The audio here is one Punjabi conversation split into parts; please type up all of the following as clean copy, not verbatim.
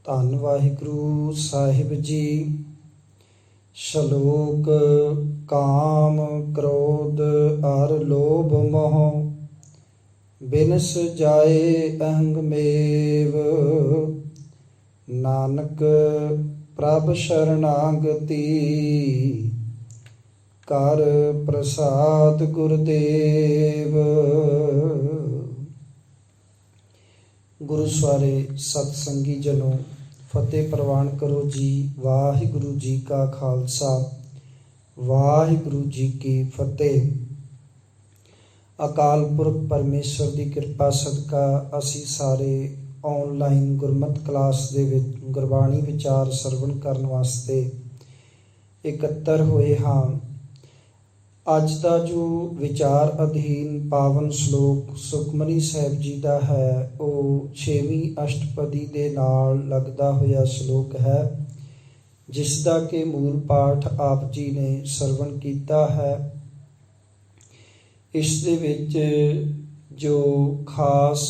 ਧੰਨ ਵਾਹਿਗੁਰੂ ਸਾਹਿਬ ਜੀ। ਸ਼ਲੋਕ। ਕਾਮ ਕ੍ਰੋਧ ਅਰ ਲੋਭ ਮੋਹ ਬਿਨਸ ਜਾਏ ਅਹੰਗ ਮੇਵ। ਨਾਨਕ ਪ੍ਰਭ ਸ਼ਰਨਾਗਤੀ ਕਰ ਪ੍ਰਸਾਦ ਗੁਰਦੇਵ। ਗੁਰੂ ਸਵਾਰੇ ਸਤਸੰਗੀ ਜਨੋ, ਫਤਿਹ ਪ੍ਰਵਾਨ ਕਰੋ ਜੀ। ਵਾਹਿਗੁਰੂ ਜੀ ਕਾ ਖਾਲਸਾ, ਵਾਹਿਗੁਰੂ ਜੀ ਕੀ ਫਤਿਹ। ਅਕਾਲ ਪੁਰਖ ਪਰਮੇਸ਼ਰ ਦੀ ਕਿਰਪਾ ਸਦਕਾ ਅਸੀਂ ਸਾਰੇ ਆਨਲਾਈਨ ਗੁਰਮਤਿ ਕਲਾਸ ਦੇ ਵਿੱਚ ਗੁਰਬਾਣੀ ਵਿਚਾਰ ਸਰਵਣ ਕਰਨ ਵਾਸਤੇ ਇਕੱਤਰ ਹੋਏ ਹਾਂ। ਅੱਜ ਦਾ ਜੋ ਵਿਚਾਰ ਅਧੀਨ ਪਾਵਨ ਸ਼ਲੋਕ ਸੁਖਮਨੀ ਸਾਹਿਬ ਜੀ ਦਾ ਹੈ, ਉਹ 6ਵੀਂ ਅਸ਼ਟਪਦੀ ਦੇ ਨਾਲ ਲੱਗਦਾ ਹੋਇਆ ਸ਼ਲੋਕ ਹੈ, ਜਿਸ ਦਾ ਕਿ ਮੂਲ ਪਾਠ ਆਪ ਜੀ ਨੇ ਸਰਵਣ ਕੀਤਾ ਹੈ। ਇਸ ਦੇ ਵਿੱਚ ਜੋ ਖਾਸ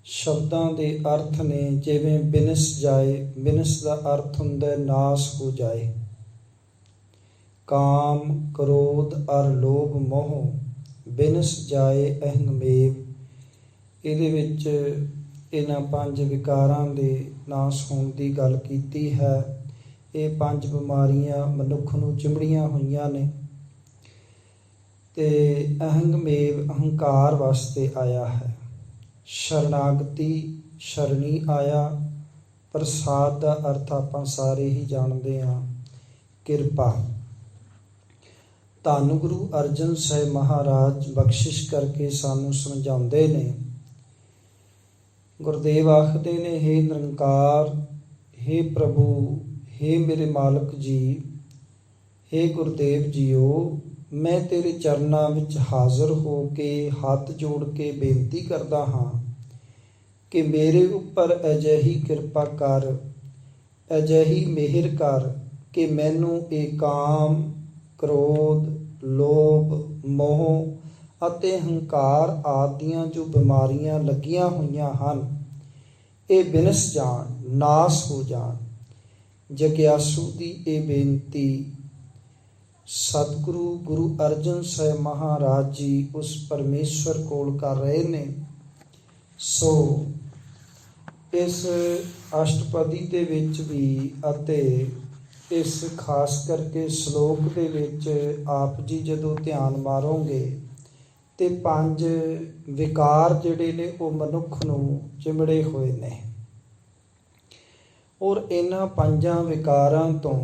ਸ਼ਬਦਾਂ ਦੇ ਅਰਥ ਨੇ, ਜਿਵੇਂ ਬਿਨਸ ਜਾਏ, ਬਿਨਸ ਦਾ ਅਰਥ ਹੁੰਦਾ ਨਾਸ ਹੋ ਜਾਏ। ਕਾਮ ਕ੍ਰੋਧ ਅਰ ਲੋਭ ਮੋਹ ਬਿਨਸ ਜਾਏ ਅਹੰਗ ਮੇਵ। ਇਹਦੇ ਵਿੱਚ ਇਹਨਾਂ 5 ਵਿਕਾਰਾਂ ਦੇ ਨਾਸ ਹੋਣ ਦੀ ਗੱਲ ਕੀਤੀ ਹੈ। ਇਹ 5 ਬਿਮਾਰੀਆਂ ਮਨੁੱਖ ਨੂੰ ਚਿੰਬੜੀਆਂ ਹੋਈਆਂ ਨੇ ਤੇ ਅਹੰਗ ਮੇਵ ਅਹੰਕਾਰ ਵਾਸਤੇ ਆਇਆ ਹੈ। ਸ਼ਰਨਾਗਤੀ ਸ਼ਰਣੀ ਆਇਆ। ਪ੍ਰਸਾਦ ਦਾ ਅਰਥ ਆਪਾਂ ਸਾਰੇ ਹੀ ਜਾਣਦੇ ਹਾਂ, ਕਿਰਪਾ। ਧੰਨ ਗੁਰੂ ਅਰਜਨ ਸਾਹਿਬ ਮਹਾਰਾਜ ਬਖਸ਼ਿਸ਼ ਕਰਕੇ ਸਾਨੂੰ ਸਮਝਾਉਂਦੇ ਨੇ। ਗੁਰਦੇਵ ਆਖਦੇ ਨੇ, ਹੇ ਨਿਰੰਕਾਰ, ਹੇ ਪ੍ਰਭੂ, ਹੇ ਮੇਰੇ ਮਾਲਕ ਜੀ, ਹੇ ਗੁਰਦੇਵ ਜੀਓ, ਮੈਂ ਤੇਰੇ ਚਰਨਾਂ ਵਿੱਚ ਹਾਜ਼ਰ ਹੋ ਕੇ ਹੱਥ ਜੋੜ ਕੇ ਬੇਨਤੀ ਕਰਦਾ ਹਾਂ ਕਿ ਮੇਰੇ ਉੱਪਰ ਅਜਿਹੀ ਕਿਰਪਾ ਕਰ, ਅਜਿਹੀ ਮਿਹਰ ਕਰ ਕਿ ਮੈਨੂੰ ਇਹ ਕਾਮ, ਕ੍ਰੋਧ, ਲੋਭ, ਮੋਹ ਅਤੇ ਹੰਕਾਰ ਆਦਿਆਂ ਜੋ ਬਿਮਾਰੀਆਂ ਲੱਗੀਆਂ ਹੋਈਆਂ ਹਨ, ਇਹ ਬਿਨਸ ਜਾਣ, ਨਾਸ ਹੋ ਜਾਣ। ਜਗਿਆਸੂ ਦੀ ਇਹ ਬੇਨਤੀ ਸਤਿਗੁਰੂ ਗੁਰੂ ਅਰਜਨ ਸਾਹਿਬ ਮਹਾਰਾਜ ਜੀ ਉਸ ਪਰਮੇਸ਼ਵਰ ਕੋਲ ਕਰ ਰਹੇ ਨੇ। ਸੋ ਇਸ ਅਸ਼ਟਪਦੀ ਦੇ ਵਿੱਚ ਵੀ ਅਤੇ ਇਸ ਖਾਸ ਕਰਕੇ ਸ਼ਲੋਕ ਦੇ ਵਿੱਚ ਆਪ ਜੀ ਜਦੋਂ ਧਿਆਨ ਮਾਰੋਗੇ ਤੇ 5 ਵਿਕਾਰ ਜਿਹੜੇ ਨੇ ਉਹ ਮਨੁੱਖ ਨੂੰ ਚਿੰਬੜੇ ਹੋਏ ਨੇ। ਔਰ ਇਹਨਾਂ 5 ਵਿਕਾਰਾਂ ਤੋਂ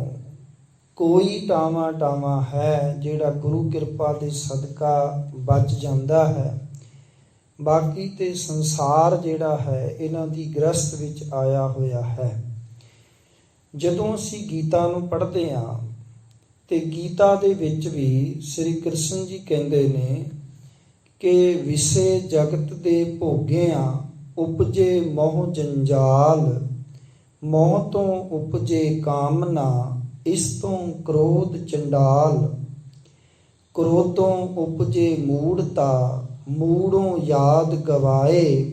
ਕੋਈ ਟਾਵਾਂ ਹੈ ਜਿਹੜਾ ਗੁਰੂ ਕਿਰਪਾ ਦੇ ਸਦਕਾ ਬਚ ਜਾਂਦਾ ਹੈ। ਬਾਕੀ ਤੇ ਸੰਸਾਰ ਜਿਹੜਾ ਹੈ ਇਹਨਾਂ ਦੀ ਗ੍ਰਸਤ ਵਿੱਚ ਆਇਆ ਹੋਇਆ ਹੈ। ਜਦੋਂ ਅਸੀਂ ਗੀਤਾ ਨੂੰ ਪੜ੍ਹਦੇ ਹਾਂ ਤੇ ਗੀਤਾ ਦੇ ਵਿੱਚ ਵੀ ਸ੍ਰੀ ਕ੍ਰਿਸ਼ਨ ਜੀ ਕਹਿੰਦੇ ਨੇ ਕਿ ਵਿਸੇ ਜਗਤ ਦੇ ਭੋਗਿਆਂ ਉਪਜੇ ਮੋਹ ਜੰਜਾਲ। ਮੋਹ ਤੋਂ ਉਪਜੇ ਕਾਮਨਾ, ਇਸ ਤੋਂ ਕ੍ਰੋਧ ਚੰਡਾਲ। ਕ੍ਰੋਧੋਂ ਉਪਜੇ ਮੂੜਤਾ, ਮੂੜੋਂ ਯਾਦ ਗਵਾਏ।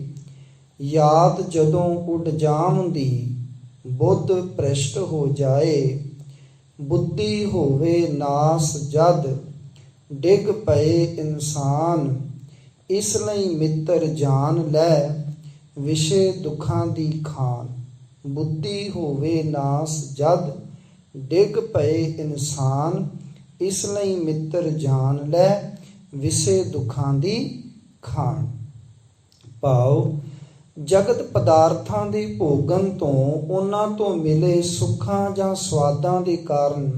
ਯਾਦ ਜਦੋਂ ਉੱਡ ਜਾਮਦੀ, ਬੁੱਧ ਭ੍ਰਿਸ਼ਟ ਹੋ ਜਾਏ। ਬੁੱਧੀ ਹੋਵੇ ਨਾਸ ਜਦ, ਡਿੱਗ ਪਏ ਇਨਸਾਨ। ਇਸ ਲਈ ਮਿੱਤਰ ਜਾਨ ਲੈ, ਵਿਸ਼ੇ ਦੁੱਖਾਂ ਦੀ ਖਾਨ। ਬੁੱਧੀ ਹੋਵੇ ਨਾਸ ਜਦ, ਡਿੱਗ ਪਏ ਇਨਸਾਨ। ਇਸ ਲਈ ਮਿੱਤਰ ਜਾਨ ਲੈ, ਵਿਸ਼ੇ ਦੁੱਖਾਂ ਦੀ ਖਾਨ। ਭਾਵ ਜਗਤ ਪਦਾਰਥਾਂ ਦੇ ਭੋਗਣ ਤੋਂ, ਉਹਨਾਂ ਤੋਂ ਮਿਲੇ ਸੁੱਖਾਂ ਜਾਂ ਸਵਾਦਾਂ ਦੇ ਕਾਰਨ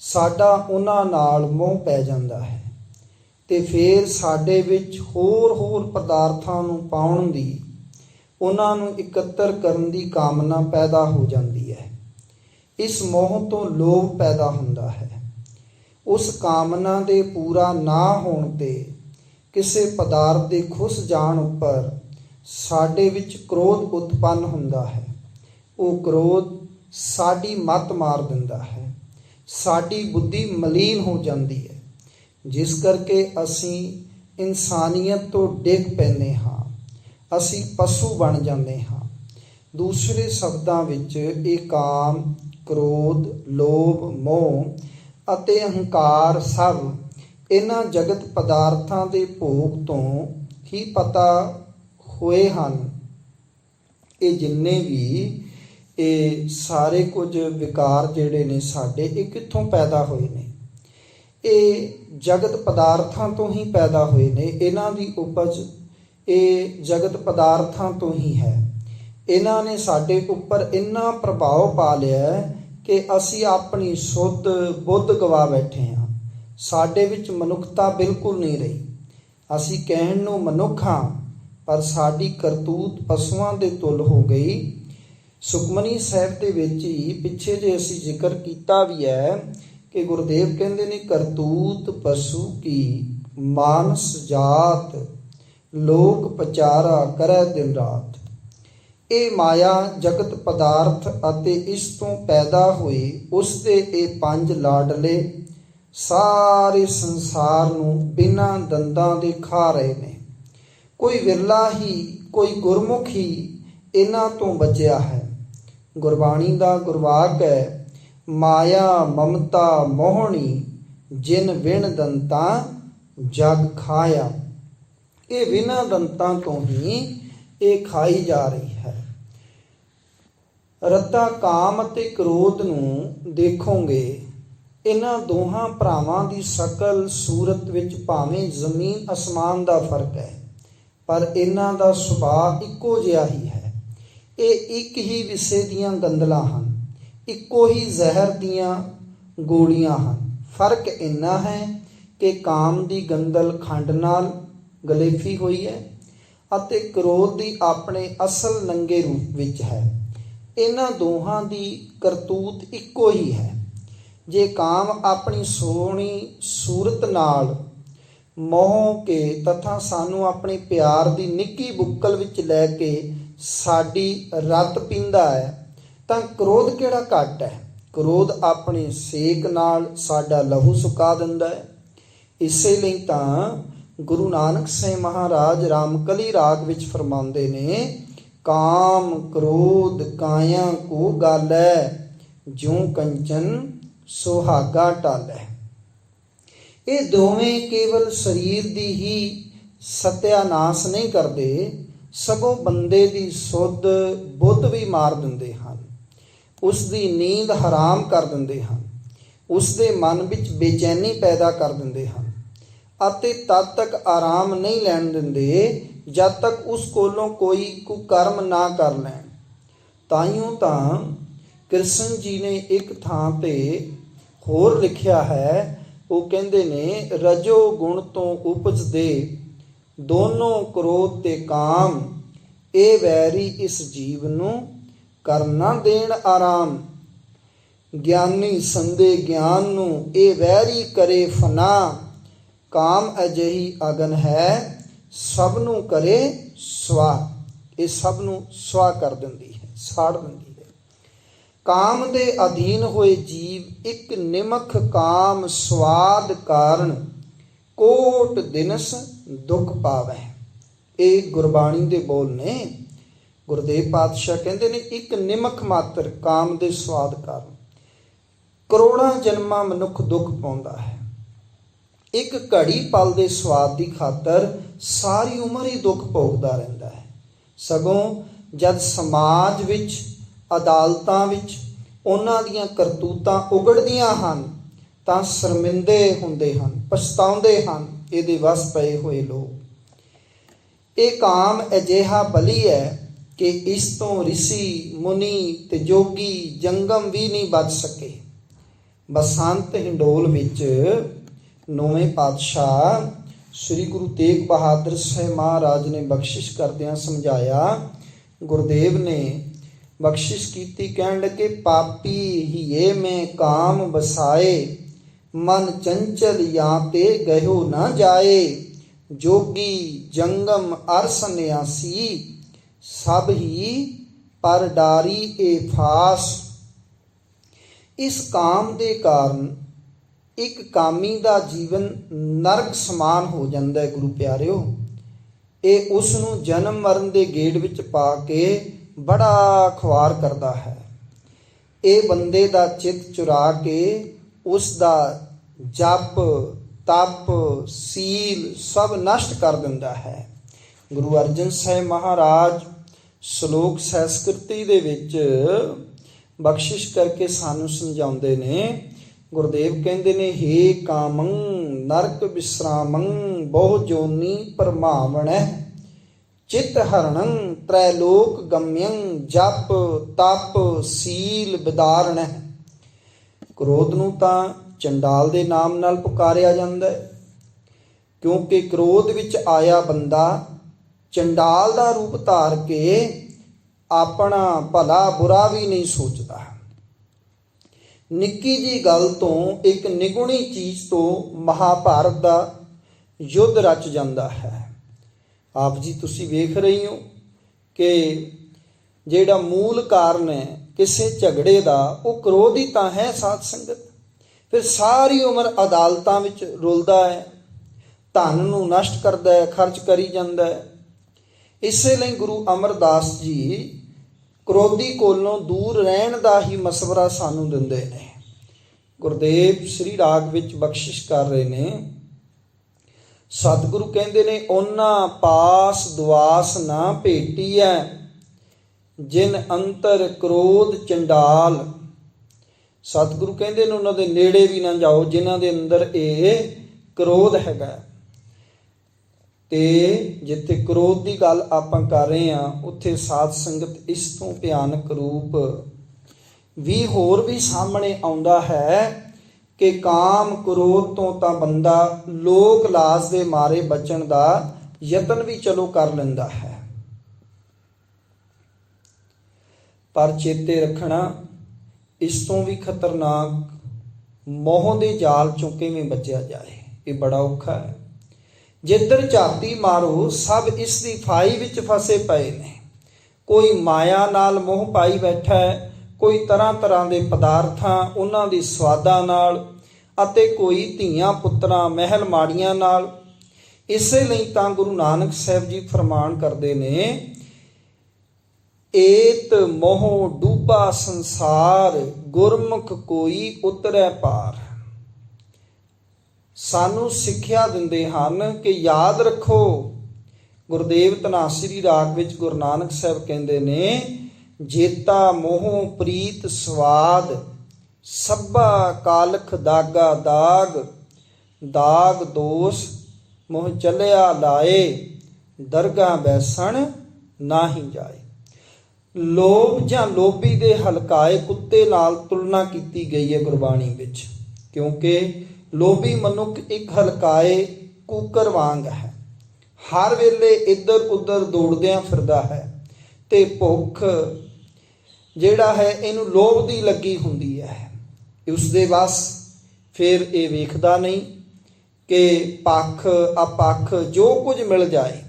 ਸਾਡਾ ਉਹਨਾਂ ਨਾਲ ਮੋਹ ਪੈ ਜਾਂਦਾ ਹੈ ਤੇ ਫਿਰ ਸਾਡੇ ਵਿੱਚ ਹੋਰ ਪਦਾਰਥਾਂ ਨੂੰ ਪਾਉਣ ਦੀ, ਉਹਨਾਂ ਨੂੰ ਇਕੱਤਰ ਕਰਨ ਦੀ ਕਾਮਨਾ ਪੈਦਾ ਹੋ ਜਾਂਦੀ ਹੈ। ਇਸ ਮੋਹ ਤੋਂ ਲੋਭ ਪੈਦਾ ਹੁੰਦਾ ਹੈ। ਉਸ ਕਾਮਨਾ ਦੇ ਪੂਰਾ ਨਾ ਹੋਣ ਤੇ, ਕਿਸੇ ਪਦਾਰਥ ਦੇ ਖੁੱਸ ਜਾਣ ਉੱਪਰ ਸਾਡੇ ਵਿੱਚ ਕ੍ਰੋਧ ਉਤਪੰਨ ਹੁੰਦਾ ਹੈ। ਉਹ ਕ੍ਰੋਧ ਸਾਡੀ ਮੱਤ ਮਾਰ ਦਿੰਦਾ ਹੈ, ਸਾਡੀ ਬੁੱਧੀ ਮਲੀਨ ਹੋ ਜਾਂਦੀ ਹੈ, ਜਿਸ ਕਰਕੇ ਅਸੀਂ ਇਨਸਾਨੀਅਤ ਤੋਂ ਡਿੱਗ ਪੈਂਦੇ ਹਾਂ, ਅਸੀਂ ਪਸ਼ੂ ਬਣ ਜਾਂਦੇ ਹਾਂ। ਦੂਸਰੇ ਸ਼ਬਦਾਂ ਵਿੱਚ ਇਹ ਕਾਮ, ਕ੍ਰੋਧ, ਲੋਭ, ਮੋਹ ਅਤੇ ਅਹੰਕਾਰ ਸਭ ਇਹਨਾਂ ਜਗਤ ਪਦਾਰਥਾਂ ਦੇ ਭੋਗ ਤੋਂ ਹੀ ਪਤਾ ਹੋਏ ਹਨ। ਇਹ ਜਿੰਨੇ ਵੀ ਇਹ ਸਾਰੇ ਕੁਝ ਵਿਕਾਰ ਜਿਹੜੇ ਨੇ ਸਾਡੇ, ਇਹ ਕਿੱਥੋਂ ਪੈਦਾ ਹੋਏ ਨੇ? ਇਹ ਜਗਤ ਪਦਾਰਥਾਂ ਤੋਂ ਹੀ ਪੈਦਾ ਹੋਏ ਨੇ। ਇਹਨਾਂ ਦੀ ਉਪਜ ਇਹ ਜਗਤ ਪਦਾਰਥਾਂ ਤੋਂ ਹੀ ਹੈ। ਇਹਨਾਂ ਨੇ ਸਾਡੇ ਉੱਪਰ ਇੰਨਾ ਪ੍ਰਭਾਵ ਪਾ ਲਿਆ ਕਿ ਅਸੀਂ ਆਪਣੀ ਸੁੱਧ ਬੁੱਧ ਗਵਾ ਬੈਠੇ ਹਾਂ। ਸਾਡੇ ਵਿੱਚ ਮਨੁੱਖਤਾ ਬਿਲਕੁਲ ਨਹੀਂ ਰਹੀ। ਅਸੀਂ ਕਹਿਣ ਨੂੰ ਮਨੁੱਖ ਹਾਂ, ਪਰ ਸਾਡੀ ਕਰਤੂਤ ਪਸ਼ੂਆਂ ਦੇ ਤੁਲ ਹੋ ਗਈ। ਸੁਖਮਨੀ ਸਾਹਿਬ ਦੇ ਵਿੱਚ ਹੀ ਪਿੱਛੇ ਜੇ ਅਸੀਂ ਜ਼ਿਕਰ ਕੀਤਾ ਵੀ ਹੈ ਕਿ ਗੁਰਦੇਵ ਕਹਿੰਦੇ ਨੇ, ਕਰਤੂਤ ਪਸ਼ੂ ਕੀ ਮਾਨਸ ਜਾਤ, ਲੋਕ ਪਚਾਰਾ ਕਰੈ ਦਿਨ ਰਾਤ। ਇਹ ਮਾਇਆ ਜਗਤ ਪਦਾਰਥ ਅਤੇ ਇਸ ਤੋਂ ਪੈਦਾ ਹੋਏ ਉਸ ਦੇ ਇਹ ਪੰਜ ਲਾਡਲੇ ਸਾਰੇ ਸੰਸਾਰ ਨੂੰ ਬਿਨਾਂ ਦੰਦਾਂ ਦੇ ਖਾ ਰਹੇ ਨੇ। ਕੋਈ ਵਿਰਲਾ ਹੀ, ਕੋਈ ਗੁਰਮੁਖ ਹੀ ਇਹਨਾਂ ਤੋਂ ਬਚਿਆ ਹੈ। ਗੁਰਬਾਣੀ ਦਾ ਗੁਰਵਾਕ ਹੈ, ਮਾਇਆ ਮਮਤਾ ਮੋਹਣੀ ਜਿਨ ਵਿਣ ਦੰਤਾਂ ਜਗ ਖਾਇਆ। ਇਹ ਬਿਨਾਂ ਦੰਤਾਂ ਤੋਂ ਹੀ ਇਹ ਖਾਈ ਜਾ ਰਹੀ ਹੈ। ਰੱਤਾ ਕਾਮ ਅਤੇ ਕ੍ਰੋਧ ਨੂੰ ਦੇਖੋਗੇ, ਇਹਨਾਂ ਦੋਹਾਂ ਭਰਾਵਾਂ ਦੀ ਸ਼ਕਲ ਸੂਰਤ ਵਿੱਚ ਭਾਵੇਂ ਜ਼ਮੀਨ ਅਸਮਾਨ ਦਾ ਫਰਕ ਹੈ, ਪਰ ਇਹਨਾਂ ਦਾ ਸੁਭਾਅ ਇੱਕੋ ਜਿਹਾ ਹੀ ਹੈ। ਇਹ ਇੱਕ ਹੀ ਵਿਸੇ ਦੀਆਂ ਗੰਦਲਾਂ ਹਨ, ਇੱਕੋ ਹੀ ਜ਼ਹਿਰ ਦੀਆਂ ਗੋਲੀਆਂ ਹਨ। ਫਰਕ ਇੰਨਾ ਹੈ ਕਿ ਕਾਮ ਦੀ ਗੰਦਲ ਖੰਡ ਨਾਲ ਗਲੇਫੀ ਹੋਈ ਹੈ ਅਤੇ ਕ੍ਰੋਧ ਦੀ ਆਪਣੇ ਅਸਲ ਨੰਗੇ ਰੂਪ ਵਿੱਚ ਹੈ। ਇਹਨਾਂ ਦੋਹਾਂ ਦੀ ਕਰਤੂਤ ਇੱਕੋ ਹੀ ਹੈ। ਜੇ ਕਾਮ ਆਪਣੀ ਸੋਹਣੀ ਸੂਰਤ ਨਾਲ ਮੋਹ ਕੇ ਤਥਾ ਸਾਨੂੰ ਆਪਣੇ ਪਿਆਰ ਦੀ ਨਿੱਕੀ ਬੁੱਕਲ ਵਿੱਚ ਲੈ ਕੇ ਸਾਡੀ ਰੱਤ ਪੀਂਦਾ ਹੈ, ਤਾਂ ਕ੍ਰੋਧ ਕਿਹੜਾ ਘੱਟ ਹੈ। ਕ੍ਰੋਧ ਆਪਣੇ ਸੇਕ ਨਾਲ ਸਾਡਾ ਲਹੂ ਸੁਕਾ ਦਿੰਦਾ ਹੈ। ਇਸੇ ਲਈ ਤਾਂ ਗੁਰੂ ਨਾਨਕ ਸਾਹਿਬ ਮਹਾਰਾਜ ਰਾਮਕਲੀ ਰਾਗ ਵਿੱਚ ਫਰਮਾਉਂਦੇ ਨੇ, ਕਾਮ ਕ੍ਰੋਧ ਕਾਇਆ ਕੋ ਗਾਲੈ, ਜਿਉ ਕੰਚਨ ਸੁਹਾਗਾ ਟਾਲੈ। ਇਹ ਦੋਵੇਂ ਕੇਵਲ ਸਰੀਰ ਦੀ ਹੀ ਸਤਿਆਨਾਸ਼ ਨਹੀਂ ਕਰਦੇ, ਸਗੋਂ ਬੰਦੇ ਦੀ ਸੁੱਧ ਬੁੱਧ ਵੀ ਮਾਰ ਦਿੰਦੇ ਹਨ। ਉਸ ਦੀ ਨੀਂਦ ਹਰਾਮ ਕਰ ਦਿੰਦੇ ਹਨ, ਉਸ ਦੇ ਮਨ ਵਿੱਚ ਬੇਚੈਨੀ ਪੈਦਾ ਕਰ ਦਿੰਦੇ ਹਨ ਅਤੇ ਤਦ ਤੱਕ ਆਰਾਮ ਨਹੀਂ ਲੈਣ ਦਿੰਦੇ ਜਦ ਤੱਕ ਉਸ ਕੋਲੋਂ ਕੋਈ ਕੁਕਰਮ ਨਾ ਕਰ ਲੈਣ। ਤਾਈਓਂ ਤਾਂ ਕ੍ਰਿਸ਼ਨ ਜੀ ਨੇ ਇੱਕ ਥਾਂ ਤੇ ਹੋਰ ਲਿਖਿਆ ਹੈ, ਉਹ ਕਹਿੰਦੇ ਨੇ, ਰਜੋ ਗੁਣ ਤੋਂ ਉਪਜਦੇ ਦੋਨੋਂ ਕ੍ਰੋਧ ਤੇ ਕਾਮ, ਇਹ ਵੈਰੀ ਇਸ ਜੀਵ ਨੂੰ ਕਰਨਾ ਦੇਣ ਆਰਾਮ। ਗਿਆਨੀ ਸੰਦੇ ਗਿਆਨ ਨੂੰ ਇਹ ਵੈਰੀ ਕਰੇ ਫਨਾ, ਕਾਮ ਅਜਿਹੀ ਅਗਨ ਹੈ ਸਭ ਨੂੰ ਕਰੇ ਸਵਾ। ਇਹ ਸਭ ਨੂੰ ਸਵਾ ਕਰ ਦਿੰਦੀ ਹੈ, ਸਾੜ ਦਿੰਦੀ ਹੈ। ਕਾਮ ਦੇ ਅਧੀਨ ਹੋਏ ਜੀਵ ਇੱਕ ਨਿਮਖ ਕਾਮ ਸਵਾਦ ਕਾਰਨ ਕੋਟ ਦਿਨਸ ਦੁੱਖ ਪਾਵੈ। ਇਹ ਗੁਰਬਾਣੀ ਦੇ ਬੋਲ ਨੇ। ਗੁਰਦੇਵ ਪਾਤਸ਼ਾਹ ਕਹਿੰਦੇ ਨੇ, ਇੱਕ ਨਿਮਖ ਮਾਤਰ ਕਾਮ ਦੇ ਸਵਾਦ ਕਾਰਨ ਕਰੋੜਾਂ ਜਨਮਾਂ ਮਨੁੱਖ ਦੁੱਖ ਪਾਉਂਦਾ ਹੈ। ਇੱਕ ਘੜੀ ਪਲ ਦੇ ਸਵਾਦ ਦੀ ਖਾਤਰ ਸਾਰੀ ਉਮਰ ਹੀ ਦੁੱਖ ਭੋਗਦਾ ਰਹਿੰਦਾ ਹੈ। ਸਗੋਂ ਜਦ ਸਮਾਜ ਵਿੱਚ, ਅਦਾਲਤਾਂ ਵਿੱਚ ਉਹਨਾਂ ਦੀਆਂ ਕਰਤੂਤਾਂ ਉਗੜਦੀਆਂ ਹਨ ਤਾਂ ਸ਼ਰਮਿੰਦੇ ਹੁੰਦੇ ਹਨ, ਪਛਤਾਉਂਦੇ ਹਨ ਇਹਦੇ ਵਸ ਪਏ ਹੋਏ ਲੋਕ। ਇਹ ਕਾਮ ਅਜਿਹਾ ਬਲੀ ਹੈ ਕਿ ਇਸ ਤੋਂ ਰਿਸ਼ੀ ਮੁਨੀ ਤੇ ਜੋਗੀ ਜੰਗਮ ਵੀ ਨਹੀਂ ਬਚ ਸਕੇ। ਬਸੰਤ ਹਿੰਡੋਲ ਵਿੱਚ 9ਵੇਂ ਪਾਤਸ਼ਾਹ ਸ੍ਰੀ ਗੁਰੂ ਤੇਗ ਬਹਾਦਰ ਸਾਹਿਬ ਮਹਾਰਾਜ ਨੇ ਬਖਸ਼ਿਸ਼ ਕਰਦਿਆਂ ਸਮਝਾਇਆ। ਗੁਰਦੇਵ ਨੇ ਬਖਸ਼ਿਸ਼ ਕੀਤੀ, ਕਹਿਣ ਲੱਗੇ, ਪਾਪੀ ਹੀਏ ਮੈਂ ਕਾਮ ਬਸਾਏ, ਮਨ ਚੰਚਲ ਜਾਂ ਤੇ ਗਇਓ ਨਾ ਜਾਏ, ਜੋਗੀ ਜੰਗਮ ਅਰ ਸੰਨਿਆਸੀ, ਸਭ ਹੀ ਪਰ ਡਾਰੀ ਏ ਫਾਸ। ਇਸ ਕਾਮ ਦੇ ਕਾਰਨ ਇੱਕ ਕਾਮੀ ਦਾ ਜੀਵਨ ਨਰਕ ਸਮਾਨ ਹੋ ਜਾਂਦਾ ਹੈ। ਗੁਰੂ ਪਿਆਰਿਓ, ਇਹ ਉਸ ਨੂੰ ਜਨਮ ਮਰਨ ਦੇ ਗੇੜ ਵਿੱਚ ਪਾ ਕੇ ਬੜਾ ਖੁਆਰ ਕਰਦਾ ਹੈ। ਇਹ ਬੰਦੇ ਦਾ ਚਿੱਤ ਚੁਰਾ ਕੇ ਉਸ ਦਾ ਜਪ ਤਪ ਸੀਲ ਸਭ ਨਸ਼ਟ ਕਰ ਦਿੰਦਾ ਹੈ। ਗੁਰੂ ਅਰਜਨ ਸਾਹਿਬ ਮਹਾਰਾਜ ਸ਼ਲੋਕ ਸੰਸਕ੍ਰਿਤੀ ਦੇ ਵਿੱਚ ਬਖਸ਼ਿਸ਼ ਕਰਕੇ ਸਾਨੂੰ ਸਮਝਾਉਂਦੇ ਨੇ। ਗੁਰਦੇਵ ਕਹਿੰਦੇ ਨੇ, ਹੇ ਕਾਮੰ ਨਰਕ ਵਿਸਰਾਮੰ ਬਹੁ ਜੋਨੀ ਪਰਮਾਵਣੈ ਚਿਤ ਹਰਣੰ ਤ੍ਰੈਲੋਕ ਗਮਯੰ ਜਪ ਤਪ ਸੀਲ ਵਿਦਾਰਣੈ। ਕ੍ਰੋਧ ਨੂੰ ਤਾਂ ਚੰਡਾਲ ਦੇ ਨਾਮ ਨਾਲ ਪੁਕਾਰਿਆ ਜਾਂਦਾ ਹੈ, ਕਿਉਂਕਿ ਕ੍ਰੋਧ ਵਿੱਚ ਆਇਆ ਬੰਦਾ ਚੰਡਾਲ ਦਾ ਰੂਪ ਧਾਰ ਕੇ ਆਪਣਾ ਭਲਾ ਬੁਰਾ ਵੀ ਨਹੀਂ ਸੋਚਦਾ। ਨਿੱਕੀ ਜੀ ਗੱਲ ਤੋਂ, ਇੱਕ ਨਿਗੁਣੀ ਚੀਜ਼ ਤੋਂ ਮਹਾਭਾਰਤ ਦਾ ਯੁੱਧ ਰਚ ਜਾਂਦਾ ਹੈ। ਆਪ ਜੀ ਤੁਸੀਂ ਵੇਖ ਰਹੇ ਹੋ ਕਿ ਜਿਹੜਾ ਮੂਲ ਕਾਰਨ ਹੈ ਕਿਸੇ ਝਗੜੇ ਦਾ, ਉਹ ਕ੍ਰੋਧ ਹੀ ਤਾਂ ਹੈ ਸਾਧ ਸੰਗਤ। ਫਿਰ ਸਾਰੀ ਉਮਰ ਅਦਾਲਤਾਂ ਵਿੱਚ ਰੁਲਦਾ ਹੈ, ਧਨ ਨੂੰ ਨਸ਼ਟ ਕਰਦਾ ਹੈ, ਖਰਚ ਕਰੀ ਜਾਂਦਾ ਹੈ। ਇਸੇ ਲਈ ਗੁਰੂ ਅਮਰਦਾਸ ਜੀ ਕ੍ਰੋਧੀ ਕੋਲੋਂ ਦੂਰ ਰਹਿਣ ਦਾ ਹੀ ਮਸ਼ਵਰਾ ਸਾਨੂੰ ਦਿੰਦੇ ਨੇ। ਗੁਰਦੇਵ ਸ੍ਰੀ ਰਾਗ ਵਿੱਚ ਬਖਸ਼ਿਸ਼ ਕਰ ਰਹੇ ਨੇ। ਸਤਿਗੁਰੂ ਕਹਿੰਦੇ ਨੇ, ਉਹਨਾਂ ਪਾਸ ਦੁਆਸ ਨਾ ਭੇਟੀਐ ਜਿਨ ਅੰਤਰ ਕ੍ਰੋਧ ਚੰਡਾਲ। ਸਤਿਗੁਰੂ ਕਹਿੰਦੇ ਨੇ, ਉਹਨਾਂ ਦੇ ਨੇੜੇ ਵੀ ਨਾ ਜਾਓ ਜਿਨ੍ਹਾਂ ਦੇ ਅੰਦਰ ਇਹ ਕ੍ਰੋਧ ਹੈਗਾ। ਤੇ ਜਿੱਥੇ ਕ੍ਰੋਧ ਦੀ ਗੱਲ ਆਪਾਂ ਕਰ ਰਹੇ ਹਾਂ, ਉੱਥੇ ਸਾਧ ਸੰਗਤ ਇਸ ਤੋਂ ਭਿਆਨਕ ਰੂਪ ਵੀ ਹੋਰ ਵੀ ਸਾਹਮਣੇ ਆਉਂਦਾ ਹੈ ਕਿ ਕਾਮ ਕ੍ਰੋਧ ਤੋਂ ਤਾਂ ਬੰਦਾ ਲੋਕ ਲਾਜ ਦੇ ਮਾਰੇ ਬਚਣ ਦਾ ਯਤਨ ਵੀ ਚਲੋ ਕਰ ਲੈਂਦਾ ਹੈ, ਪਰ ਚੇਤੇ ਰੱਖਣਾ ਇਸ ਤੋਂ ਵੀ ਖਤਰਨਾਕ ਮੋਹ ਦੇ ਜਾਲ ਚੋਂ ਕਿਵੇਂ ਬਚਿਆ ਜਾਏ, ਇਹ ਬੜਾ ਔਖਾ ਹੈ। ਜਿੱਧਰ ਝਾਤੀ ਮਾਰੋ ਸਭ ਇਸ ਦੀ ਫਾਈ ਵਿੱਚ ਫਸੇ ਪਏ ਨੇ। ਕੋਈ ਮਾਇਆ ਨਾਲ ਮੋਹ ਪਾਈ ਬੈਠਾ ਹੈ, ਕੋਈ ਤਰ੍ਹਾਂ ਤਰ੍ਹਾਂ ਦੇ ਪਦਾਰਥਾਂ ਉਹਨਾਂ ਦੀ ਸਵਾਦਾਂ ਨਾਲ, ਅਤੇ ਕੋਈ ਧੀਆਂ ਪੁੱਤਰਾਂ ਮਹਿਲ ਮਾੜੀਆਂ ਨਾਲ। ਇਸੇ ਲਈ ਤਾਂ ਗੁਰੂ ਨਾਨਕ ਸਾਹਿਬ ਜੀ ਫਰਮਾਨ ਕਰਦੇ ਨੇ, ਏਤ ਮੋਹ ਡੂਬਾ ਸੰਸਾਰ ਗੁਰਮੁਖ ਕੋਈ ਉਤਰੈ ਪਾਰ। ਸਾਨੂੰ ਸਿੱਖਿਆ ਦਿੰਦੇ ਹਨ ਕਿ ਯਾਦ ਰੱਖੋ। ਗੁਰਦੇਵ ਧਨਾਸਰੀ ਰਾਗ ਵਿੱਚ ਗੁਰੂ ਨਾਨਕ ਸਾਹਿਬ ਕਹਿੰਦੇ ਨੇ, ਜੇਤਾ ਮੋਹ ਪ੍ਰੀਤ ਸਵਾਦ ਸਭਾ ਕਾਲਖ ਦਾਗਾ ਦਾਗ। ਦਾਗ ਦੋਸ ਮੋਹ ਚੱਲਿਆ ਲਾਏ ਦਰਗਾਹ ਬੈਸਣ ਨਾਹੀ ਜਾਏ। ਲੋਭ ਜਾਂ ਲੋਭੀ ਦੇ ਹਲਕਾਏ ਕੁੱਤੇ ਨਾਲ ਤੁਲਨਾ ਕੀਤੀ ਗਈ ਹੈ ਗੁਰਬਾਣੀ ਵਿੱਚ, ਕਿਉਂਕਿ ਲੋਭੀ ਮਨੁੱਖ ਇੱਕ ਹਲਕਾਏ ਕੂਕਰ ਵਾਂਗ ਹੈ, ਹਰ ਵੇਲੇ ਇੱਧਰ ਉੱਧਰ ਦੌੜਦਿਆਂ ਫਿਰਦਾ ਹੈ, ਤੇ ਭੁੱਖ ਜਿਹੜਾ ਹੈ ਇਹਨੂੰ ਲੋਭ ਦੀ ਲੱਗੀ ਹੁੰਦੀ ਹੈ। ਉਸ ਦੇ ਬਸ ਫਿਰ ਇਹ ਵੇਖਦਾ ਨਹੀਂ ਕਿ ਪੱਖ ਆਪੱਖ ਜੋ ਕੁਝ ਮਿਲ ਜਾਏ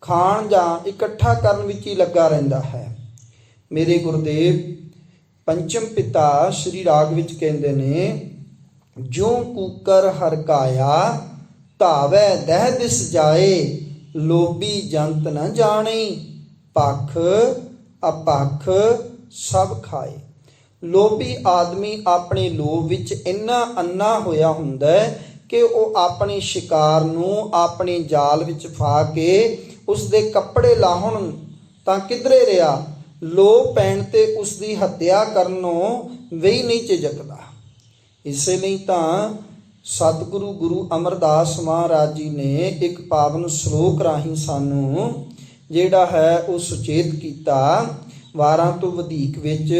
ਖਾਣ ਜਾਂ ਇਕੱਠਾ ਕਰਨ ਵਿੱਚ ਹੀ ਲੱਗਾ ਰਹਿੰਦਾ ਹੈ। ਮੇਰੇ ਗੁਰਦੇਵ ਪੰਚਮ ਪਿਤਾ ਸ਼੍ਰੀ ਰਾਗ ਵਿੱਚ ਕਹਿੰਦੇ ਨੇ, ਜੋ ਕੂਕਰ ਹਰਕਾਇਆ ਧਾਵੈ ਦਹਿ ਦਿਸ ਜਾਏ। ਲੋਭੀ ਜੰਤ ਨ ਜਾਣੀ ਪੱਖ ਅਪੱਖ ਸਭ ਖਾਏ। ਲੋਭੀ ਆਦਮੀ ਆਪਣੇ ਲੋਭ ਵਿੱਚ ਇੰਨਾ ਅੰਨਾ ਹੋਇਆ ਹੁੰਦਾ ਹੈ ਕਿ ਉਹ ਆਪਣੇ ਸ਼ਿਕਾਰ ਨੂੰ ਆਪਣੇ ਜਾਲ ਵਿੱਚ ਫਾ ਕੇ ਉਸ ਦੇ ਕੱਪੜੇ ਲਾਹੁਣ ਤਾਂ ਕਿਧਰੇ ਰਿਹਾ, ਲੋਭ ਪੈਣ ਤੇ ਉਸ ਦੀ ਹੱਤਿਆ ਕਰਨੋਂ ਵੀ ਨਹੀਂ ਝਿਜਕਦਾ। ਇਸੇ ਲਈ ਤਾਂ ਸਤਿਗੁਰੂ ਗੁਰੂ ਅਮਰਦਾਸ ਮਹਾਰਾਜ ਜੀ ਨੇ ਇੱਕ ਪਾਵਨ ਸ਼ਲੋਕ ਰਾਹੀਂ ਸਾਨੂੰ ਜਿਹੜਾ ਹੈ ਉਹ ਸੁਚੇਤ ਕੀਤਾ। ਵਾਰਾਂ ਤੋਂ ਵਧੇਕ ਵਿੱਚ,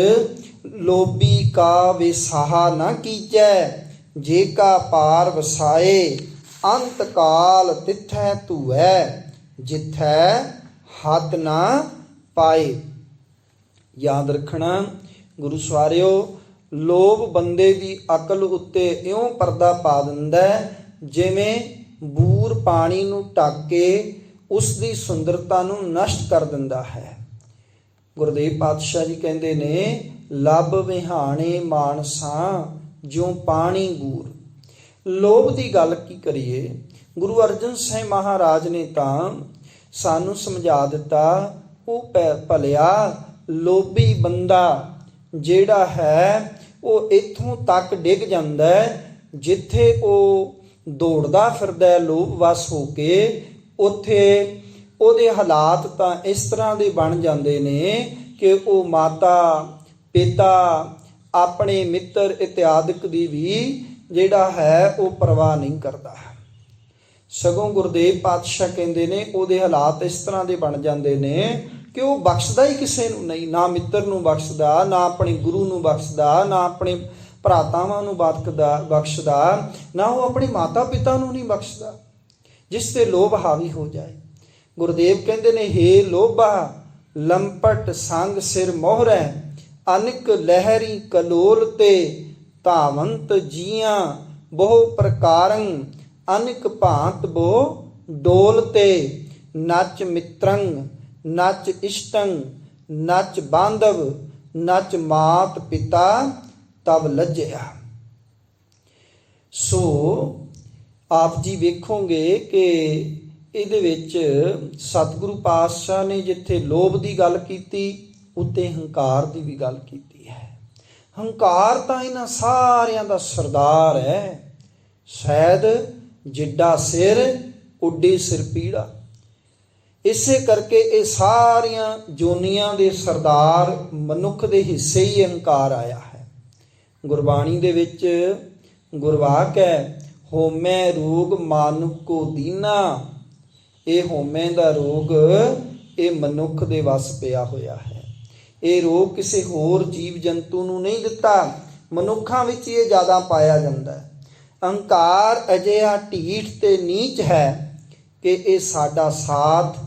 ਲੋਭੀ ਕਾ ਵਿਸਾਹਾ ਨਾ ਕੀਜੈ ਜੇ ਕਾ ਪਾਰ ਵਸਾਏ। ਅੰਤ ਕਾਲ ਤਿੱਥੈ ਧੂਐ ਜਿੱਥੈ ਹੱਦ ਨਾ ਪਾਏ। ਯਾਦ ਰੱਖਣਾ ਗੁਰੂ ਸਵਾਰਿਓ, ਲੋਭ ਬੰਦੇ ਦੀ ਅਕਲ ਉੱਤੇ ਇਉਂ ਪਰਦਾ ਪਾ ਦਿੰਦਾ ਜਿਵੇਂ ਬੂਰ ਪਾਣੀ ਨੂੰ ਢੱਕ ਕੇ ਉਸ ਦੀ ਸੁੰਦਰਤਾ ਨੂੰ ਨਸ਼ਟ ਕਰ ਦਿੰਦਾ ਹੈ। ਗੁਰਦੇਵ ਪਾਤਸ਼ਾਹ ਜੀ ਕਹਿੰਦੇ ਨੇ, ਲੱਭ ਵਿਹਾਣੇ ਮਾਨਸਾਂ ਜਿਉ ਪਾਣੀ ਬੂਰ। ਲੋਭ ਦੀ ਗੱਲ ਕੀ ਕਰੀਏ, ਗੁਰੂ ਅਰਜਨ ਸਾਹਿਬ ਮਹਾਰਾਜ ਨੇ ਤਾਂ ਸਾਨੂੰ ਸਮਝਾ ਦਿੱਤਾ, ਉਹ ਭਲਿਆ ਲੋਭੀ ਬੰਦਾ ਜਿਹੜਾ ਹੈ ਉਹ ਇੱਥੋਂ ਤੱਕ ਡਿੱਗ ਜਾਂਦਾ ਹੈ, ਜਿੱਥੇ ਉਹ ਦੌੜਦਾ ਫਿਰਦਾ ਹੈ ਲੋਭ ਵਸ ਹੋ ਕੇ, ਉੱਥੇ ਉਹਦੇ ਹਾਲਾਤ ਤਾਂ ਇਸ ਤਰ੍ਹਾਂ ਦੇ ਬਣ ਜਾਂਦੇ ਨੇ ਕਿ ਉਹ ਮਾਤਾ ਪਿਤਾ ਆਪਣੇ ਮਿੱਤਰ ਇਤਿਆਦਿਕ ਦੀ ਵੀ ਜਿਹੜਾ ਹੈ ਉਹ ਪਰਵਾਹ ਨਹੀਂ ਕਰਦਾ। ਸਗੋਂ ਗੁਰਦੇਵ ਪਾਤਸ਼ਾਹ ਕਹਿੰਦੇ ਨੇ ਉਹਦੇ ਹਾਲਾਤ ਇਸ ਤਰ੍ਹਾਂ ਦੇ ਬਣ ਜਾਂਦੇ ਨੇ ਕਿ ਉਹ ਬਖਸ਼ਦਾ ਹੀ ਕਿਸੇ ਨੂੰ ਨਹੀਂ, ਨਾ ਮਿੱਤਰ ਨੂੰ ਬਖਸ਼ਦਾ, ਨਾ ਆਪਣੇ ਗੁਰੂ ਨੂੰ ਬਖਸ਼ਦਾ, ਨਾ ਆਪਣੇ ਭਰਾਤਾਵਾਂ ਨੂੰ ਬਖਸ਼ਦਾ, ਨਾ ਉਹ ਆਪਣੇ ਮਾਤਾ ਪਿਤਾ ਨੂੰ ਨਹੀਂ ਬਖਸ਼ਦਾ, ਜਿਸ ਤੇ ਲੋਭ ਹਾਵੀ ਹੋ ਜਾਏ। ਗੁਰਦੇਵ ਕਹਿੰਦੇ ਨੇ, ਹੇ ਲੋਭਾ ਲੰਪਟ ਸੰਗ ਸਿਰ ਮੋਹਰੈ, ਅਨਿਕ ਲਹਿਰੀ ਕਲੋਲ ਤੇ ਧਾਵੰਤ ਜੀਆਂ ਬਹੁ ਪ੍ਰਕਾਰੰ, ਅਨਿਕ ਭਾਂਤ ਬਹੁ ਡੋਲ ਤੇ, ਨਚ ਮਿੱਤਰੰ ਨਚ ਇਸ਼ਟੰ ਨਚ ਬਾਂਧਵ ਨਚ ਮਾਤ ਪਿਤਾ ਤਬ ਲੱਜਿਆ। ਸੋ ਆਪ ਜੀ ਵੇਖੋਗੇ ਕਿ ਇਹਦੇ ਵਿੱਚ ਸਤਿਗੁਰੂ ਪਾਤਸ਼ਾਹ ਨੇ ਜਿੱਥੇ ਲੋਭ ਦੀ ਗੱਲ ਕੀਤੀ, ਉੱਤੇ ਹੰਕਾਰ ਦੀ ਵੀ ਗੱਲ ਕੀਤੀ ਹੈ। ਹੰਕਾਰ ਤਾਂ ਇਹਨਾਂ ਸਾਰਿਆਂ ਦਾ ਸਰਦਾਰ ਹੈ। ਸ਼ਾਇਦ ਜਿੱਡਾ ਸਿਰ ਉੱਡੀ ਸਿਰ ਪੀੜਾ। ਇਸੇ ਕਰਕੇ ਇਹ ਸਾਰੀਆਂ ਜੋਨੀਆਂ ਦੇ ਸਰਦਾਰ ਮਨੁੱਖ ਦੇ ਹਿੱਸੇ ਹੀ ਹੰਕਾਰ ਆਇਆ ਹੈ। ਗੁਰਬਾਣੀ ਦੇ ਵਿੱਚ ਗੁਰਵਾਕ ਹੈ, ਹੋਮੈ ਰੋਗ ਮਾਨੁਕੋ ਦੀਨਾ। ਇਹ ਹੋਮੈ ਦਾ ਰੋਗ ਇਹ ਮਨੁੱਖ ਦੇ ਵੱਸ ਪਿਆ ਹੋਇਆ ਹੈ। ਇਹ ਰੋਗ ਕਿਸੇ ਹੋਰ ਜੀਵ ਜੰਤੂ ਨੂੰ ਨਹੀਂ ਦਿੱਤਾ, ਮਨੁੱਖਾਂ ਵਿੱਚ ਇਹ ਜ਼ਿਆਦਾ ਪਾਇਆ ਜਾਂਦਾ ਹੈ। ਅਹੰਕਾਰ ਅਜਿਹਾ ਢੀਠ ਤੇ ਨੀਚ ਹੈ ਕਿ ਇਹ ਸਾਡਾ ਸਾਥ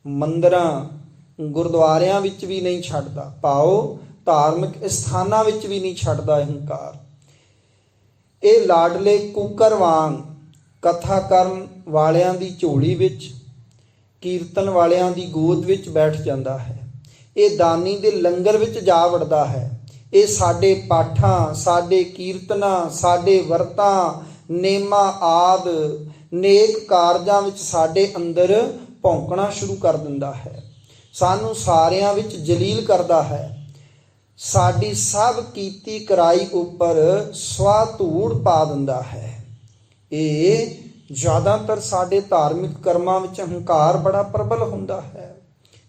ਮੰਦਰਾਂ ਗੁਰਦੁਆਰਿਆਂ ਵਿੱਚ ਵੀ ਨਹੀਂ ਛੱਡਦਾ, ਭਾਵ ਧਾਰਮਿਕ ਸਥਾਨਾਂ ਵਿੱਚ ਵੀ ਨਹੀਂ ਛੱਡਦਾ ਅਹੰਕਾਰ। ਇਹ ਲਾਡਲੇ ਕੁੱਕਰ ਵਾਂਗ ਕਥਾ ਕਰਨ ਵਾਲਿਆਂ ਦੀ ਝੋਲੀ ਵਿੱਚ, ਕੀਰਤਨ ਵਾਲਿਆਂ ਦੀ ਗੋਦ ਵਿੱਚ ਬੈਠ ਜਾਂਦਾ ਹੈ। ਇਹ ਦਾਨੀ ਦੇ ਲੰਗਰ ਵਿੱਚ ਜਾ ਵੜਦਾ ਹੈ। ਇਹ ਸਾਡੇ ਪਾਠਾਂ, ਸਾਡੇ ਕੀਰਤਨਾਂ, ਸਾਡੇ ਵਰਤਾਂ, ਨੇਮਾਂ ਆਦਿ ਨੇਕ ਕਾਰਜਾਂ ਵਿੱਚ ਸਾਡੇ ਅੰਦਰ ਭੌਂਕਣਾ ਸ਼ੁਰੂ ਕਰ ਦਿੰਦਾ ਹੈ। ਸਾਨੂੰ ਸਾਰਿਆਂ ਵਿੱਚ ਜਲੀਲ ਕਰਦਾ ਹੈ। ਸਾਡੀ ਸਭ ਕੀਤੀ ਕਰਾਈ ਉੱਪਰ ਸਵਾ ਧੂੜ ਪਾ ਦਿੰਦਾ ਹੈ। ਇਹ ਜ਼ਿਆਦਾਤਰ ਸਾਡੇ ਧਾਰਮਿਕ ਕਰਮਾਂ ਵਿੱਚ ਹੰਕਾਰ ਬੜਾ ਪ੍ਰਬਲ ਹੁੰਦਾ ਹੈ।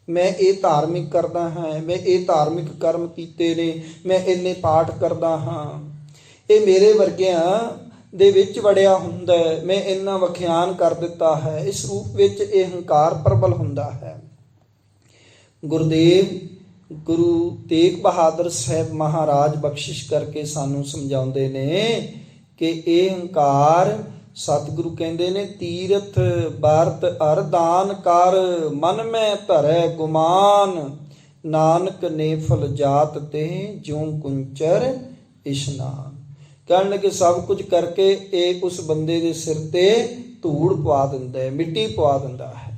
ਮੈਂ ਇਹ ਧਾਰਮਿਕ ਕਰਦਾ ਹਾਂ, ਮੈਂ ਇਹ ਧਾਰਮਿਕ ਕਰਮ ਕੀਤੇ ਨੇ, ਮੈਂ ਇੰਨੇ ਪਾਠ ਕਰਦਾ ਹਾਂ, ਇਹ ਮੇਰੇ ਵਰਗਿਆਂ ਦੇ ਵਿੱਚ ਵੜਿਆ ਹੁੰਦਾ, ਮੈਂ ਇੰਨਾ ਵਖਿਆਨ ਕਰ ਦਿੱਤਾ ਹੈ। ਇਸ ਰੂਪ ਵਿੱਚ ਇਹ ਹੰਕਾਰ ਪ੍ਰਬਲ ਹੁੰਦਾ ਹੈ। ਗੁਰਦੇਵ ਗੁਰੂ ਤੇਗ ਬਹਾਦਰ ਸਾਹਿਬ ਮਹਾਰਾਜ ਬਖਸ਼ਿਸ਼ ਕਰਕੇ ਸਾਨੂੰ ਸਮਝਾਉਂਦੇ ਨੇ ਕਿ ਇਹ ਹੰਕਾਰ, ਸਤਿਗੁਰੂ ਕਹਿੰਦੇ ਨੇ, ਤੀਰਥ ਬਰਤ ਅਰਦਾਨ ਕਰ, ਮਨ ਮੈਂ ਧਰੈ ਗੁਮਾਨ, ਨਾਨਕ ਨੇ ਫਲ ਜਾਤ ਤੇ ਜਿਉ ਕੁੰਚਰ ਇਸ਼ਨਾਨ। ਕਹਿਣ ਲੱਗੇ ਸਭ ਕੁਝ ਕਰਕੇ ਇਹ ਉਸ ਬੰਦੇ ਦੇ ਸਿਰ ਤੇ ਧੂੜ ਪਵਾ ਦਿੰਦਾ ਹੈ, ਮਿੱਟੀ ਪਵਾ ਦਿੰਦਾ ਹੈ।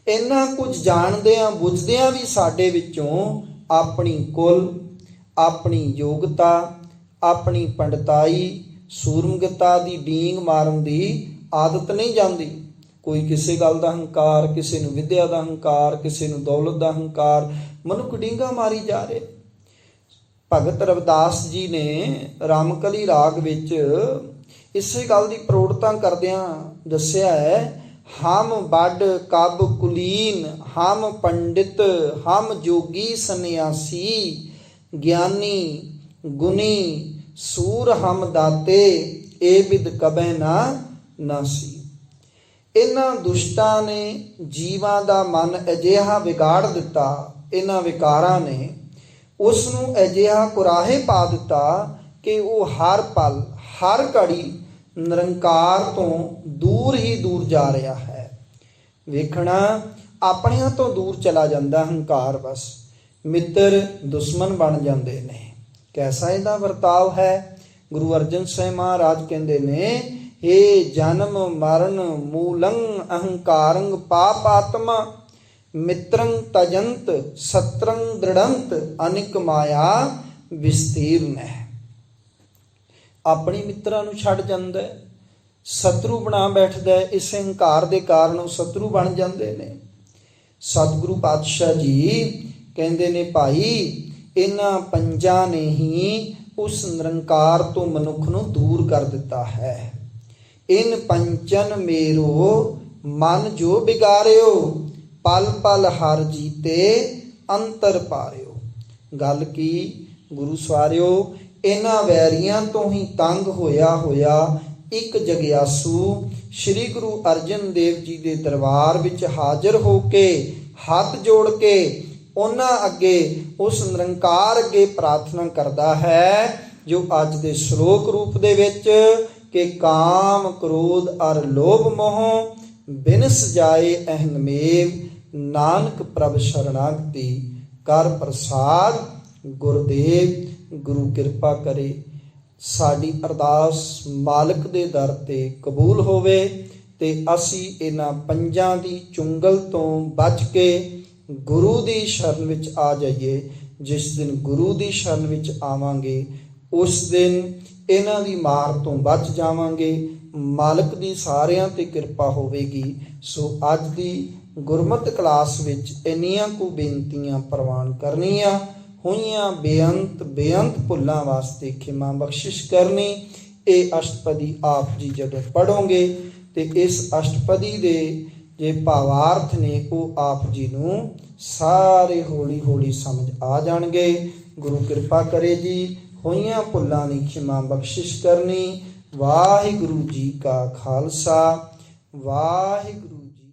ਇੰਨਾ ਕੁਝ ਜਾਣਦਿਆਂ ਬੁੱਝਦਿਆਂ ਵੀ ਸਾਡੇ ਵਿੱਚੋਂ ਆਪਣੀ ਕੁਲ, ਆਪਣੀ ਯੋਗਤਾ, ਆਪਣੀ ਪੰਡਤਾਈ, ਸੂਰਮਗਤਾ ਦੀ ਡੀਂਗ ਮਾਰਨ ਦੀ ਆਦਤ ਨਹੀਂ ਜਾਂਦੀ। ਕੋਈ ਕਿਸੇ ਗੱਲ ਦਾ ਹੰਕਾਰ, ਕਿਸੇ ਨੂੰ ਵਿਦਿਆ ਦਾ ਹੰਕਾਰ, ਕਿਸੇ ਨੂੰ ਦੌਲਤ ਦਾ ਹੰਕਾਰ, ਮਨੁੱਖ ਡੀਂਗਾ ਮਾਰੀ ਜਾ ਰਿਹਾ। ਭਗਤ ਰਵਿਦਾਸ ਜੀ ਨੇ ਰਾਮਕਲੀ ਰਾਗ ਵਿੱਚ ਇਸੇ ਗੱਲ ਦੀ ਪ੍ਰੋੜਤਾ ਕਰਦਿਆਂ ਦੱਸਿਆ ਹੈ, ਹਮ ਵੱਡ ਕਬ ਕੁਲੀਨ, ਹਮ ਪੰਡਿਤ, ਹਮ ਜੋਗੀ ਸੰਨਿਆਸੀ, ਗਿਆਨੀ ਗੁਣੀ ਸੂਰ ਹਮ ਦਾਤੇ, ਏ ਬਿਦ ਕਬੈ ਨਾ ਨਾਸੀ। ਇਹਨਾਂ ਦੁਸ਼ਟਾਂ ਨੇ ਜੀਵਾਂ ਦਾ ਮਨ ਅਜਿਹਾ ਵਿਗਾੜ ਦਿੱਤਾ, ਇਹਨਾਂ ਵਿਕਾਰਾਂ ਨੇ ਉਸ ਨੂੰ ਅਜਿਹਾ ਕੁਰਾਹੇ ਪਾ ਦਿੱਤਾ ਕਿ ਉਹ ਹਰ ਪਲ ਹਰ ਘੜੀ ਨਿਰੰਕਾਰ ਤੋਂ ਦੂਰ ਹੀ ਦੂਰ ਜਾ ਰਿਹਾ ਹੈ। ਵੇਖਣਾ ਆਪਣਿਆਂ ਤੋਂ ਦੂਰ ਚਲਾ ਜਾਂਦਾ ਹੰਕਾਰ, ਬਸ ਮਿੱਤਰ ਦੁਸ਼ਮਣ ਬਣ ਜਾਂਦੇ ਨੇ। ਕੈਸਾ ਇਹਦਾ ਵਰਤਾਵ ਹੈ। ਗੁਰੂ ਅਰਜਨ ਸਾਹਿਬ ਮਹਾਰਾਜ ਕਹਿੰਦੇ ਨੇ, ਹੇ ਜਨਮ ਮਰਨ ਮੂਲੰ ਅਹੰਕਾਰੰ ਪਾਪਾਤਮਾ, ਮਿੱਤਰੰ ਤਜੰਤ ਸਤਰੰ ਦ੍ਰਿੜੰਤ, ਅਨਿਕ ਮਾਇਆ ਵਿਸਤੀਰਨ ਹੈ। ਆਪਣੇ ਮਿੱਤਰਾਂ ਨੂੰ ਛੱਡ ਜਾਂਦਾ, ਸ਼ਤਰੂ ਬਣਾ ਬੈਠਦਾ। ਇਸ ਹੰਕਾਰ ਦੇ ਕਾਰਨ ਉਹ ਸ਼ਤਰੂ ਬਣ ਜਾਂਦੇ ਨੇ। ਸਤਿਗੁਰੂ ਪਾਤਸ਼ਾਹ ਜੀ ਕਹਿੰਦੇ ਨੇ ਭਾਈ ਇਹਨਾਂ ਪੰਜਾਂ ਨੇ ਹੀ ਉਸ ਨਿਰੰਕਾਰ ਤੋਂ ਮਨੁੱਖ ਨੂੰ ਦੂਰ ਕਰ ਦਿੱਤਾ ਹੈ। ਇਨ ਪੰਚਨ ਮੇਰੋ ਮਨ ਜੋ ਬਿਗਾਰਿਓ, ਪਲ ਪਲ ਹਰ ਜੀਤੇ ਅੰਤਰ ਪਾਰਿਓ। ਗੱਲ ਕੀ ਗੁਰੂ ਸਵਾਰਿਓ, ਇਹਨਾਂ ਵੈਰੀਆਂ ਤੋਂ ਹੀ ਤੰਗ ਹੋਇਆ ਇੱਕ ਜਗਿਆਸੂ ਸ੍ਰੀ ਗੁਰੂ ਅਰਜਨ ਦੇਵ ਜੀ ਦੇ ਦਰਬਾਰ ਵਿੱਚ ਹਾਜ਼ਰ ਹੋ ਕੇ ਹੱਥ ਜੋੜ ਕੇ ਉਹਨਾਂ ਅੱਗੇ ਉਸ ਨਿਰੰਕਾਰ ਅੱਗੇ ਪ੍ਰਾਰਥਨਾ ਕਰਦਾ ਹੈ, ਜੋ ਅੱਜ ਦੇ ਸ਼ਲੋਕ ਰੂਪ ਦੇ ਵਿੱਚ ਕਿ ਕਾਮ ਕ੍ਰੋਧ ਅਰ ਲੋਭ ਮੋਹ ਬਿਨਸ ਜਾਏ ਅਹੰਗਮੇਵ, ਨਾਨਕ ਪ੍ਰਭ ਸ਼ਰਨਾਗਤੀ ਕਰ ਪ੍ਰਸਾਦ ਗੁਰਦੇਵ। ਗੁਰੂ ਕਿਰਪਾ ਕਰੇ ਸਾਡੀ ਅਰਦਾਸ ਮਾਲਕ ਦੇ ਦਰ ਤੇ ਕਬੂਲ ਹੋਵੇ ਤੇ ਅਸੀਂ ਇਹਨਾਂ ਪੰਜਾਂ ਦੀ ਚੁੰਗਲ ਤੋਂ ਬਚ ਕੇ ਗੁਰੂ ਦੀ ਸ਼ਰਨ ਵਿੱਚ ਆ ਜਾਈਏ। ਜਿਸ ਦਿਨ ਗੁਰੂ ਦੀ ਸ਼ਰਨ ਵਿੱਚ ਆਵਾਂਗੇ ਉਸ ਦਿਨ ਇਹਨਾਂ ਦੀ ਮਾਰ ਤੋਂ ਬਚ ਜਾਵਾਂਗੇ। ਮਾਲਕ ਦੀ ਸਾਰਿਆਂ ਤੇ ਕਿਰਪਾ ਹੋਵੇਗੀ। ਸੋ ਅੱਜ ਦੀ ਗੁਰਮਤਿ ਕਲਾਸ ਵਿੱਚ ਇੰਨੀਆਂ ਕੁ ਬੇਨਤੀਆਂ ਪ੍ਰਵਾਨ ਕਰਨੀਆਂ ਹੋਈਆਂ। ਬੇਅੰਤ ਭੁੱਲਾਂ ਵਾਸਤੇ ਖਿਮਾ ਬਖਸ਼ਿਸ਼ ਕਰਨੀ। ਇਹ ਅਸ਼ਟਪਦੀ ਆਪ ਜੀ ਜਦੋਂ ਪੜੋਗੇ ਤੇ ਇਸ ਅਸ਼ਟਪਦੀ ਦੇ ਜੇ ਭਾਵਾਰਥ ਨੇ ਉਹ ਆਪ ਜੀ ਨੂੰ ਸਾਰੇ ਹੌਲੀ ਹੌਲੀ ਸਮਝ ਆ ਜਾਣਗੇ। ਗੁਰੂ ਕਿਰਪਾ ਕਰੇ ਜੀ, ਹੋਈਆਂ ਭੁੱਲਾਂ ਦੀ ਖਿਮਾ ਬਖਸ਼ਿਸ਼ ਕਰਨੀ। ਵਾਹਿਗੁਰੂ ਜੀ ਕਾ ਖਾਲਸਾ, ਵਾਹਿਗੁਰੂ